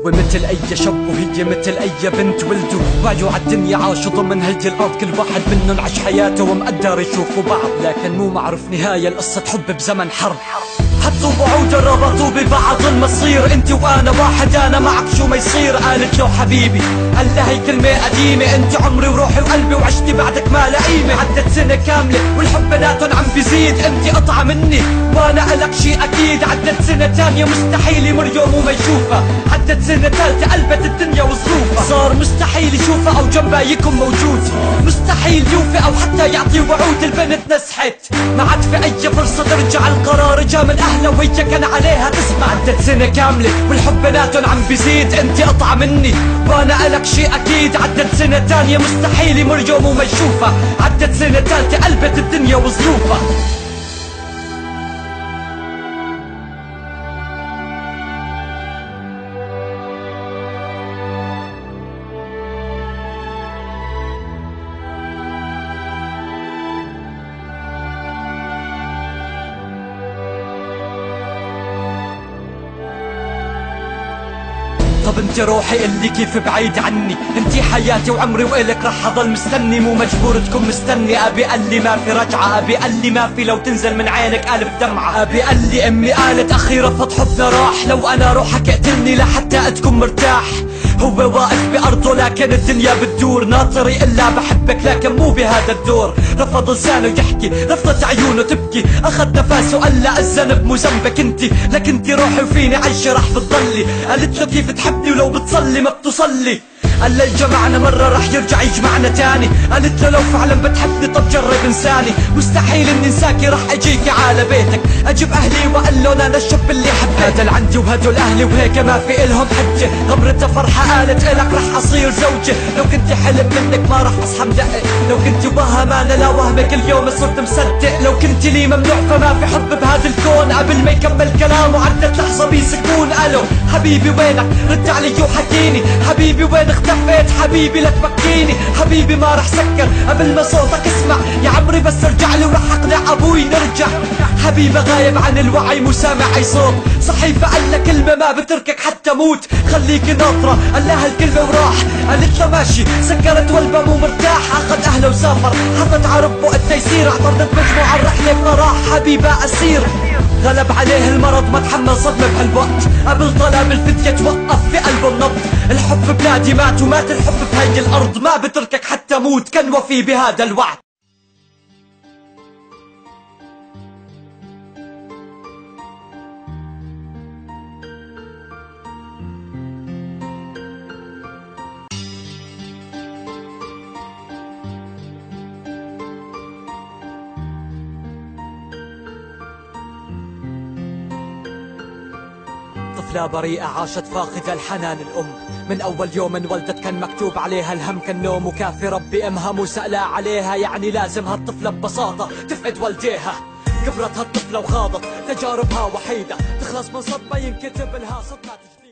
هو مثل اي شاب وهي مثل اي بنت ولدوا وعيوا عالدنيا عاشوا ضمن هي الارض، كل واحد منهم عاش حياته ومقدر يشوفوا بعض، لكن مو معروف نهاية القصة حب بزمن حرب. حطوا بعود ربطوا ببعض المصير، انت وانا واحد انا معك شو ما يصير. قالت له حبيبي قال لها هي كلمة قديمة، انت عمري وروحي وقلبي وعشتي بعدك ما لها قيمة. عدت سنة كاملة والحب بيناتن عم بيزيد، انت قطعة مني وانا الك شي اكيد. عدت سنة تانية مستحيل يمر يوم وما يشوفها، عدت سنة ثالثة قلبت الدنيا وظروفها. صار مستحيل يشوفها او جنبها يكون موجود، مستحيل يوفي او حتى يعطي وعود. البنت نسحت ما عاد في اي فرصة ترجع، القرار جا من اهلها وهي كان عليها تسمع. عدت سنة كاملة والحب بيناتن عم بيزيد، انت قطعة مني وانا الك شي اكيد. عدت سنة تانية مستحيل يمر يوم وما يشوفها، عدت سنة ثالثة قلبت الدنيا وظروفها. طب انت روحي اللي كيف بعيد عني، انت حياتي وعمري وإلك رح اضل مستني، مو مجبور تكون مستني. ابي قال لي ما في رجعة، ابي قال لي ما في لو تنزل من عينك الف دمعة. ابي قال لي امي قالت اخي رفض حبنا راح، لو انا روحك اقتلني لحتى تكون مرتاح. هو واقف بأرضه لكن الدنيا بتدور، ناطري إلا بحبك لكن مو بهذا الدور. رفض لسانه يحكي رفضت عيونه تبكي، أخذ نفسه قال لا الذنب مو ذنبك انتي، لك انتي روحي وفيني عايشة رح بتضلي. قالت له كيف تحبني ولو بتصلي ما بتصلي؟ قال لي جمعنا مرة رح يرجع يجمعنا تاني. قالت له لو فعلا بتحبني طب جرب انساني، مستحيل اني انساكي رح اجيكي على بيتك، اجيب اهلي واقول لهم انا الشاب اللي حبيت. هذا عندي وهدول اهلي وهيك ما في الهم حجة، غمرتها فرحة قالت الك رح اصير زوجة. لو كنت حلم منك ما رح اصحى مدقق، لو كنت وهم انا لا وهمك اليوم صرت مصدق. لو كنت لي ممنوع فما في حب بهذا الكون. قبل ما يكمل كلامه عدت لحظة بسكون، الو حبيبي وينك رد علي وحكيني، حبيبي وين اختفيت حبيبي لا تبكيني. حبيبي ما رح سكر قبل ما صوتك اسمع، يا عمري بس ارجع لي ورح اقنع ابوي نرجع. حبيبي غايب عن الوعي مو سامع اي صوت، صحيفة قال لها كلمة ما بتركك حتى موت، خليكي ناطرة قال لها الكلمة وراح. قالت له ماشي سكرت والبا مو مرتاح، اخذ اهله وسافر حطت عربه قد يصير، اعترضت مجموعة الرحلة فراح حبيبي اسير. غلب عليه المرض ما تحمل صدمة بهالوقت، قبل طلب الفتية توقف في قلبه النبض. الحب بنادي مات ومات الحب بهي الارض، ما بتركك حتى موت كان وفي بهذا الوعد. طفلة بريئة عاشت فاقدة الحنان الأم، من أول يوم انولدت كان مكتوب عليها الهم كالنوم، وكافي ربي أمها مو سألة عليها، يعني لازم هالطفلة ببساطة تفقد والديها. كبرت هالطفلة وخاضت تجاربها وحيدة، تخلص من صدمة ينكتب لها صدمة.